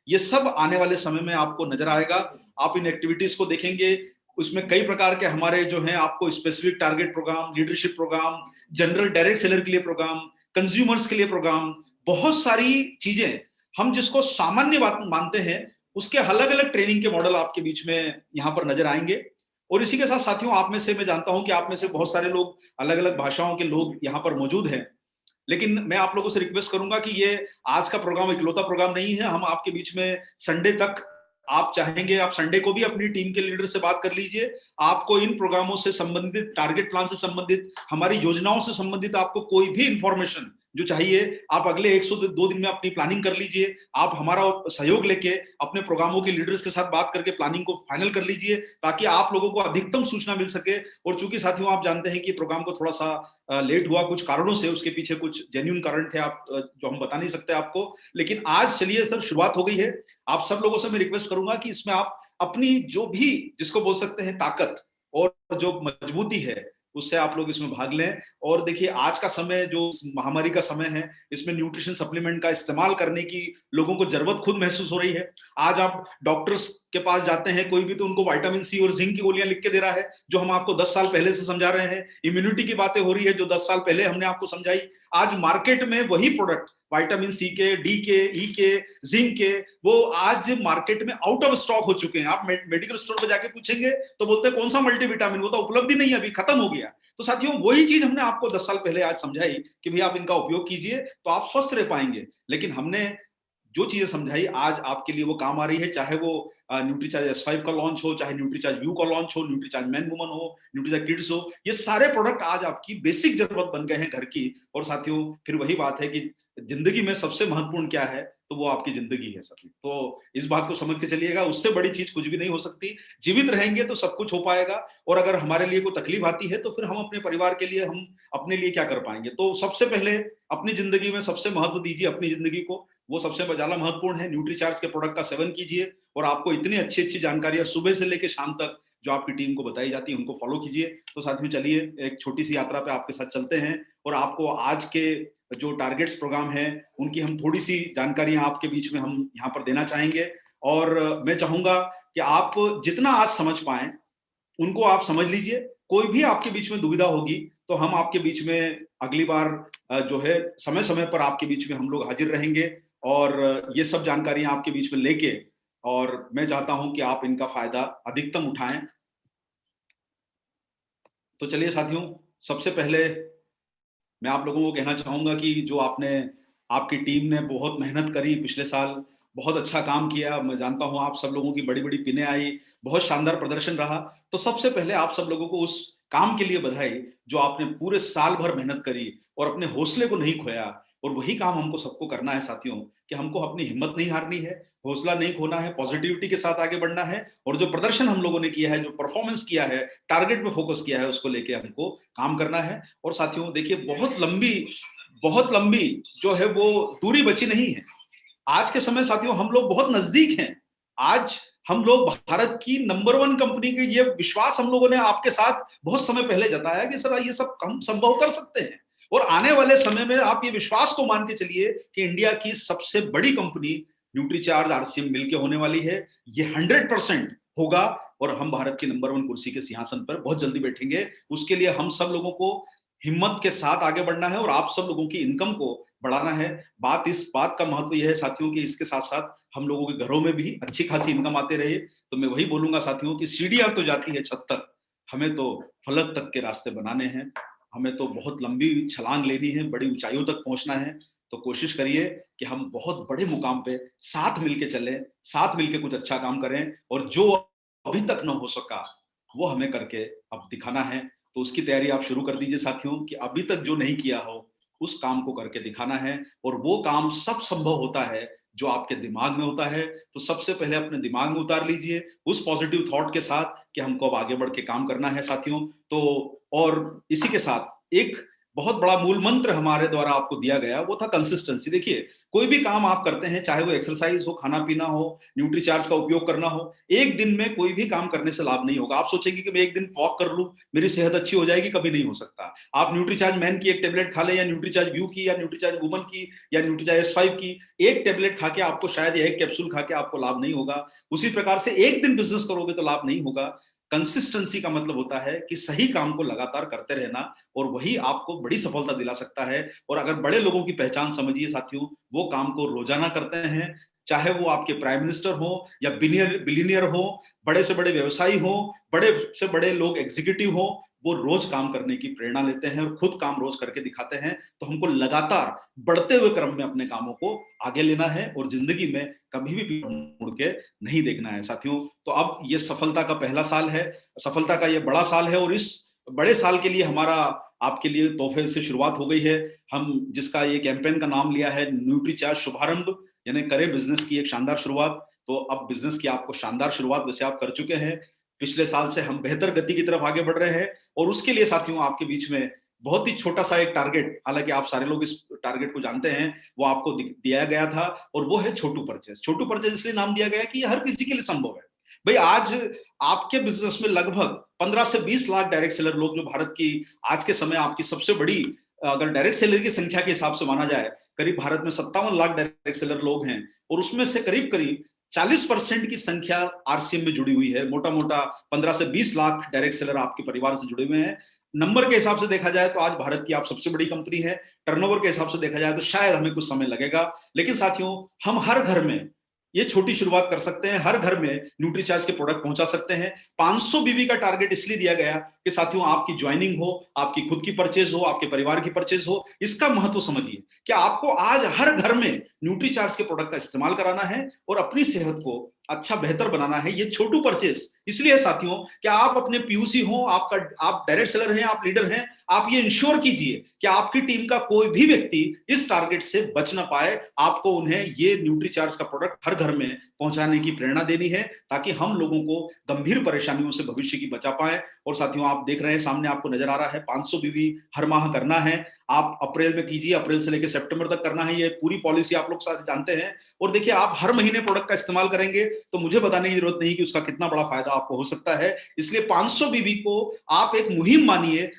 ये सब आने वाले समय में आपको नजर आएगा। आप इन एक्टिविटीज को देखेंगे, उसमें कई प्रकार के हमारे जो हैं आपको specific target program, leadership program, general direct seller के लिए प्रोग्राम, कंज्यूमर्स के लिए प्रोग्राम, बहुत सारी चीजें हम जिसको सामान्य बात मानते हैं उसके अलग अलग ट्रेनिंग के मॉडल आपके बीच में यहाँ पर नजर आएंगे। और इसी के साथ साथियों, आप में से मैं जानता हूं कि आप में से बहुत सारे लोग अलग अलग भाषाओं के लोग यहाँ पर मौजूद हैं, लेकिन मैं आप लोगों से रिक्वेस्ट करूंगा कि ये आज का प्रोग्राम इकलौता प्रोग्राम नहीं है। हम आपके बीच में संडे तक, आप चाहेंगे आप संडे को भी अपनी टीम के लीडर से बात कर लीजिए। आपको इन प्रोग्रामों से संबंधित, टारगेट प्लान से संबंधित, हमारी योजनाओं से संबंधित आपको कोई भी इंफॉर्मेशन जो चाहिए, आप अगले 102 दिन में अपनी प्लानिंग कर लीजिए। आप हमारा सहयोग लेके अपने प्रोग्रामों के लीडर्स के साथ बात करके प्लानिंग को फाइनल कर लीजिए, ताकि आप लोगों को अधिकतम सूचना मिल सके। और चूंकि साथियों आप जानते हैं कि प्रोग्राम को थोड़ा सा लेट हुआ कुछ कारणों से, उसके पीछे कुछ जेन्युइन कारण थे आप जो हम बता नहीं सकते आपको, लेकिन आज चलिए सर शुरुआत हो गई है। आप सब लोगों से मैं रिक्वेस्ट करूंगा कि इसमें आप अपनी जो भी, जिसको बोल सकते हैं ताकत और जो मजबूती है, उससे आप लोग इसमें भाग लें। और देखिए आज का समय जो महामारी का समय है, इसमें न्यूट्रिशन सप्लीमेंट का इस्तेमाल करने की लोगों को जरूरत खुद महसूस हो रही है। आज आप डॉक्टर्स के पास जाते हैं कोई भी, तो उनको विटामिन सी और जिंक की गोलियां लिख के दे रहा है, जो हम आपको 10 साल पहले से समझा रहे हैं। इम्यूनिटी की बातें हो रही है जो 10 साल पहले हमने आपको समझाई। आज मार्केट में वही प्रोडक्ट, विटामिन सी के, डी के, ई के, जिंक के, वो आज मार्केट में आउट ऑफ स्टॉक हो चुके हैं। आप मेडिकल स्टोर पर जाके पूछेंगे तो बोलते हैं कौन सा मल्टीविटामिन, वो तो उपलब्ध ही नहीं है, अभी खत्म हो गया। तो साथियों वही चीज हमने आपको 10 साल पहले आज समझाई कि भैया आप इनका उपयोग कीजिए तो आप स्वस्थ रह पाएंगे। लेकिन हमने जो चीजें समझाई आज आपके लिए वो काम आ रही है, चाहे वो न्यूट्रीचार्ज S5 का लॉन्च हो, चाहे न्यूट्रीचार्ज यू का लॉन्च हो, न्यूट्रीचार्ज मैन वुमन हो, न्यूट्रीचार्ज किड्स हो, ये सारे प्रोडक्ट आज आपकी बेसिक जरूरत बन गए हैं घर की। और साथियों फिर वही बात है कि जिंदगी में सबसे महत्वपूर्ण क्या है, तो वो आपकी जिंदगी है साथी। तो इस बात को समझ के चलिएगा, उससे बड़ी चीज कुछ भी नहीं हो सकती। जीवित रहेंगे तो सब कुछ हो पाएगा। और अगर हमारे लिए कोई तकलीफ आती है तो फिर हम अपने परिवार के लिए, हम अपने लिए क्या कर पाएंगे। तो सबसे पहले अपनी जिंदगी में सबसे महत्व दीजिए अपनी जिंदगी को, वो सबसे ज्यादा महत्वपूर्ण है। न्यूट्रीचार्ज के प्रोडक्ट का सेवन कीजिए और आपको इतनी अच्छी अच्छी जानकारियां सुबह से लेकर शाम तक जो आपकी टीम को बताई जाती है उनको फॉलो कीजिए। तो साथियों चलिए एक छोटी सी यात्रा पे आपके साथ चलते हैं और आपको आज के जो टारगेट्स प्रोग्राम है उनकी हम थोड़ी सी जानकारियां आपके बीच में हम यहाँ पर देना चाहेंगे। और मैं चाहूंगा कि आप जितना आज समझ पाए उनको आप समझ लीजिए। कोई भी आपके बीच में दुविधा होगी तो हम आपके बीच में अगली बार जो है समय समय पर आपके बीच में हम लोग हाजिर रहेंगे और ये सब जानकारियां आपके बीच में लेके, और मैं चाहता हूं कि आप इनका फायदा अधिकतम उठाएं। तो चलिए साथियों, सबसे पहले मैं आप लोगों को कहना चाहूंगा कि जो आपने, आपकी टीम ने बहुत मेहनत करी पिछले साल, बहुत अच्छा काम किया। मैं जानता हूं आप सब लोगों की बड़ी बड़ी पिनें आई, बहुत शानदार प्रदर्शन रहा। तो सबसे पहले आप सब लोगों को उस काम के लिए बधाई जो आपने पूरे साल भर मेहनत करी और अपने हौसले को नहीं खोया। और वही काम हमको सबको करना है साथियों, कि हमको अपनी हिम्मत नहीं हारनी है, हौसला नहीं खोना है, पॉजिटिविटी के साथ आगे बढ़ना है। और जो प्रदर्शन हम लोगों ने किया है, जो परफॉर्मेंस किया है, टारगेट पे फोकस किया है, उसको लेके हमको काम करना है। और साथियों देखिए बहुत लंबी जो है वो दूरी बची नहीं है। आज के समय साथियों हम लोग बहुत नजदीक हैं। आज हम लोग भारत की नंबर 1 कंपनी के, ये विश्वास हम लोगों ने आपके साथ बहुत समय पहले जताया कि सर ये सब हम संभव कर सकते हैं। और आने वाले समय में आप ये विश्वास को मान के चलिए कि इंडिया की सबसे बड़ी कंपनी न्यूट्रीचार्ज RCM मिलके होने वाली है। ये 100% होगा और हम भारत की नंबर 1 कुर्सी के सिंहासन पर बहुत जल्दी बैठेंगे। उसके लिए हम सब लोगों को हिम्मत के साथ आगे बढ़ना है और आप सब लोगों की इनकम को बढ़ाना है। इस बात का महत्व यह है साथियों कि इसके साथ साथ हम लोगों के घरों में भी अच्छी खासी इनकम आते रहे। तो मैं वही बोलूंगा साथियों कि सीढ़ियां तो जाती है छत तक, हमें तो फलक तक के रास्ते बनाने हैं। हमें तो बहुत लंबी छलांग लेनी है, बड़ी ऊंचाइयों तक पहुंचना है। तो कोशिश करिए कि हम बहुत बड़े मुकाम पे साथ मिलके चलें, साथ मिलके कुछ अच्छा काम करें। और जो अभी तक न हो सका वो हमें करके अब दिखाना है। तो उसकी तैयारी आप शुरू कर दीजिए साथियों, कि अभी तक जो नहीं किया हो उस काम को करके दिखाना है। और वो काम सब संभव होता है जो आपके दिमाग में होता है। तो सबसे पहले अपने दिमाग में उतार लीजिए उस पॉजिटिव थॉट के साथ कि हमको अब आगे बढ़ के काम करना है साथियों। तो और इसी के साथ एक बहुत बड़ा मूल मंत्र हमारे द्वारा आपको दिया गया, वो था कंसिस्टेंसी। देखिए, कोई भी काम आप करते हैं, चाहे वो एक्सरसाइज हो, खाना पीना हो, न्यूट्रीचार्ज का उपयोग करना हो, एक दिन में कोई भी काम करने से लाभ नहीं होगा। आप सोचेंगे कि मैं एक दिन वॉक कर लूं, मेरी सेहत अच्छी हो जाएगी, कभी नहीं हो सकता। आप न्यूट्रीचार्ज मैन की एक टेबलेट खा ले, या न्यूट्रीचार्ज व्यू की, या न्यूट्रीचार्ज वुमन की, या न्यूट्रीचार्ज S5 की, एक टेबलेट खा के आपको शायद, या एक कैप्सूल खा के आपको लाभ नहीं होगा। उसी प्रकार से एक दिन बिजनेस करोगे तो लाभ नहीं होगा। कंसिस्टेंसी का मतलब होता है कि सही काम को लगातार करते रहना, और वही आपको बड़ी सफलता दिला सकता है। और अगर बड़े लोगों की पहचान समझिए साथियों, वो काम को रोजाना करते हैं, चाहे वो आपके प्राइम मिनिस्टर हो, या बिलियनियर हो, बड़े से बड़े व्यवसायी हो, बड़े से बड़े लोग एग्जीक्यूटिव हो, वो रोज काम करने की प्रेरणा लेते हैं और खुद काम रोज करके दिखाते हैं। तो हमको लगातार बढ़ते हुए क्रम में अपने कामों को आगे लेना है, और जिंदगी में कभी भी मुड़ के नहीं देखना है साथियों। तो अब ये सफलता का पहला साल है, सफलता का ये बड़ा साल है, और इस बड़े साल के लिए हमारा आपके लिए तोहफे से शुरुआत हो गई है। हम जिसका ये कैंपेन का नाम लिया है न्यूट्रीचार्ज शुभारंभ, यानी करें बिजनेस की एक शानदार शुरुआत। तो अब बिजनेस की आपको शानदार शुरुआत वैसे आप कर चुके हैं, पिछले साल से हम बेहतर गति की तरफ आगे बढ़ रहे हैं। और उसके लिए साथियों आपके बीच में बहुत ही छोटा सा एक टारगेट, हालांकि आप सारे लोग इस टारगेट को जानते हैं, वो आपको दिया गया था, और वो है छोटू परचेज। छोटू परचेज इसलिए नाम दिया गया कि ये हर किसी के लिए संभव है। भाई, आज आपके बिजनेस में लगभग 15 से 20 लाख डायरेक्ट सेलर लोग, जो भारत की आज के समय आपकी सबसे बड़ी, अगर डायरेक्ट सेलर की संख्या के हिसाब से माना जाए, करीब भारत में 57 लाख डायरेक्ट सेलर लोग हैं, और उसमें से करीब करीब 40% की संख्या RCM में जुड़ी हुई है। मोटा मोटा 15 से 20 लाख डायरेक्ट सेलर आपके परिवार से जुड़े हुए हैं। नंबर के हिसाब से देखा जाए तो आज भारत की आप सबसे बड़ी कंपनी है। टर्नओवर के हिसाब से देखा जाए तो शायद हमें कुछ समय लगेगा, लेकिन साथियों, हम हर घर में ये छोटी शुरुआत कर सकते हैं, हर घर में न्यूट्रीचार्ज के प्रोडक्ट पहुंचा सकते हैं। 500 बीवी का टारगेट इसलिए दिया गया कि साथियों, आपकी ज्वाइनिंग हो, आपकी खुद की परचेज हो, आपके परिवार की परचेज हो, इसका महत्व समझिए कि आपको आज हर घर में न्यूट्रीचार्ज के प्रोडक्ट का इस्तेमाल कराना है और अपनी सेहत को अच्छा बेहतर बनाना है। ये छोटू परचेज इसलिए है साथियों कि आप अपने PUC हो, आप डायरेक्ट सेलर हैं, आप लीडर हैं, आप ये इंश्योर कीजिए कि आपकी टीम का कोई भी व्यक्ति इस टारगेट से बच ना पाए। आपको उन्हें ये न्यूट्रीचार्ज का प्रोडक्ट हर घर में पहुंचाने की प्रेरणा देनी है, ताकि हम लोगों को गंभीर परेशानियों से भविष्य की बचा पाए। और साथियों, आप देख रहे हैं, सामने आपको नजर आ रहा है, 500 बीवी हर माह करना है। आप अप्रैल में कीजिए, अप्रैल से लेकर सितंबर तक करना है। ये पूरी पॉलिसी आप लोग साथ जानते हैं। और देखिए, आप हर महीने प्रोडक्ट का इस्तेमाल करेंगे तो मुझे बताने की जरूरत नहीं कि उसका कितना बड़ा फायदा आपको हो सकता है। इसलिए 500 बीवी को आप एक मुहिम मानिए।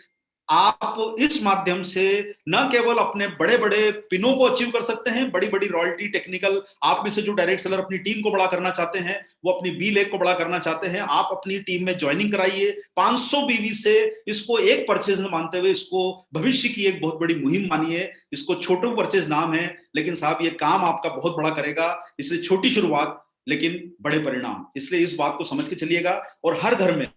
आप इस माध्यम से न केवल अपने बड़े बड़े पिनों को अचीव कर सकते हैं, बड़ी बड़ी रॉयल्टी, टेक्निकल, आप में से जो डायरेक्ट सेलर अपनी टीम को बड़ा करना चाहते हैं, वो अपनी बी लेग को बड़ा करना चाहते हैं, आप अपनी टीम में ज्वाइनिंग कराइए। 500 बीवी से इसको एक परचेज न मानते हुए इसको भविष्य की एक बहुत बड़ी मुहिम मानिए। इसको छोटू परचेज नाम है, लेकिन साहब ये काम आपका बहुत बड़ा करेगा। इसलिए छोटी शुरुआत लेकिन बड़े परिणाम, इसलिए इस बात को समझ के चलिएगा। और हर घर में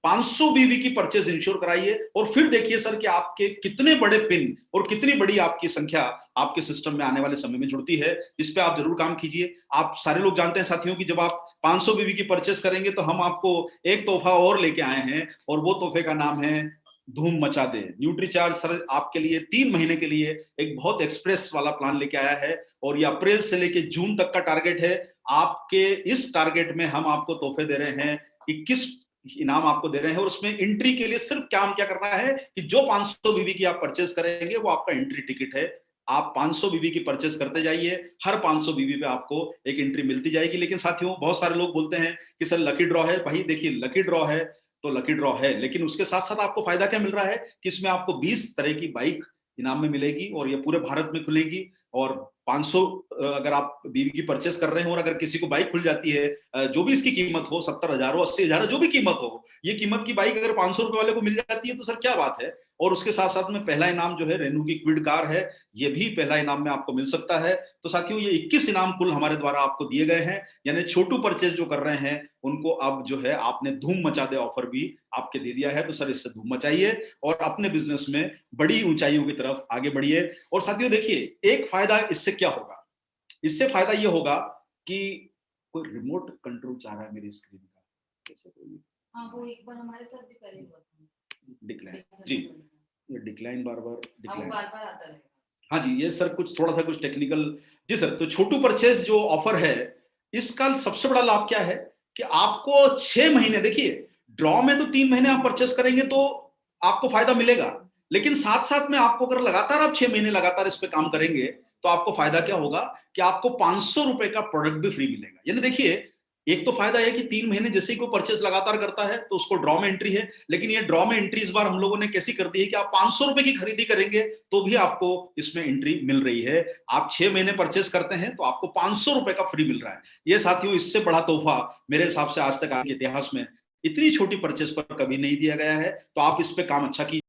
500 बीवी की परचेज इंश्योर कराइए, और फिर देखिए सर कि आपके कितने बड़े पिन और कितनी बड़ी आपकी संख्या आपके सिस्टम में आने वाले समय में जुड़ती है। इस पे आप जरूर काम कीजिए। आप सारे लोग जानते हैं साथियों कि जब आप 500 बीवी की परचेज करेंगे तो हम आपको एक तोहफा और लेके आए हैं, और वो तोहफे का नाम है धूम मचा दे। न्यूट्रीचार्ज सर आपके लिए 3 महीने के लिए एक बहुत एक्सप्रेस वाला प्लान लेके आया है, और ये अप्रैल से लेके जून तक का टारगेट है। आपके इस टारगेट में हम आपको तोहफे दे रहे हैं, 21 इनाम आपको दे रहे हैं। और उसमें एंट्री के लिए सिर्फ काम क्या करना है कि जो 500 बीवी की आप परचेज करेंगे वो आपका एंट्री टिकट है। आप 500 बीवी की परचेज करते जाइए, हर 500 बीवी पे आपको एक एंट्री मिलती जाएगी। लेकिन साथियों, बहुत सारे लोग बोलते हैं कि सर लकी ड्रॉ है। भाई देखिए, लकी ड्रॉ है तो लकी ड्रॉ है, लेकिन उसके साथ साथ आपको फायदा क्या मिल रहा है कि इसमें आपको 20 तरह की बाइक इनाम में मिलेगी, और ये पूरे भारत में खुलेगी। और 500 अगर आप बीवी की परचेस कर रहे हो, और अगर किसी को बाइक खुल जाती है, जो भी इसकी कीमत हो, 70,000 हो, 80,000 जो भी कीमत हो, ये कीमत की बाइक अगर 500 रुपए वाले को मिल जाती है तो सर क्या बात है। और उसके साथ साथ में पहला इनाम जो है रेनू की क्विड कार है, ये भी पहला इनाम में आपको मिल सकता है। तो साथियों, ये 21 इनाम कुल हमारे द्वारा आपको दिए गए हैं। यानी छोटू परचेज जो कर रहे हैं उनको अब जो है आपने धूम मचा दे ऑफर भी आपके दे दिया है। तो सर इससे धूम मचाइए और अपने बिजनेस में बड़ी ऊंचाइयों की तरफ आगे बढ़िए। और साथियों देखिए, एक फायदा इससे क्या होगा, इससे फायदा ये होगा कि कोई रिमोट कंट्रोल चाह रहा है मेरी स्क्रीन का, जैसे कोई, हाँ वो एक बार हमारे साथ भी पहले हुआ था, डिक्लाइन जी, ये डिक्लाइन बार बार डिक्लाइन आता रहेगा। हाँ जी, ये सर कुछ थोड़ा सा कुछ टेक्निकल जी सर। तो छोटू परचेज जो ऑफर है, इसका सबसे बड़ा लाभ क्या है कि आपको 6 महीने, देखिए ड्रॉ में तो 3 महीने आप परचेस करेंगे तो आपको फायदा मिलेगा, लेकिन साथ साथ में आपको अगर लगातार आप 6 महीने लगातार इस पे काम करेंगे तो आपको फायदा क्या होगा कि आपको 500 रुपए का प्रोडक्ट भी फ्री मिलेगा। यानी देखिए, एक तो फायदा है कि 3 महीने जैसे ही कोई परचेस लगातार करता है तो उसको ड्रॉ में एंट्री है, लेकिन ये ड्रॉ में एंट्री इस बार हम लोगों ने कैसी कर दी है कि आप 500 रुपए की खरीदी करेंगे तो भी आपको इसमें एंट्री मिल रही है। आप 6 महीने परचेस करते हैं तो आपको 500 रुपए का फ्री मिल रहा है। ये साथियों, इससे बड़ा तोहफा मेरे हिसाब से आज तक आपके इतिहास में इतनी छोटी परचेस पर कभी नहीं दिया गया है। तो आप इस पे काम अच्छा कीजिए।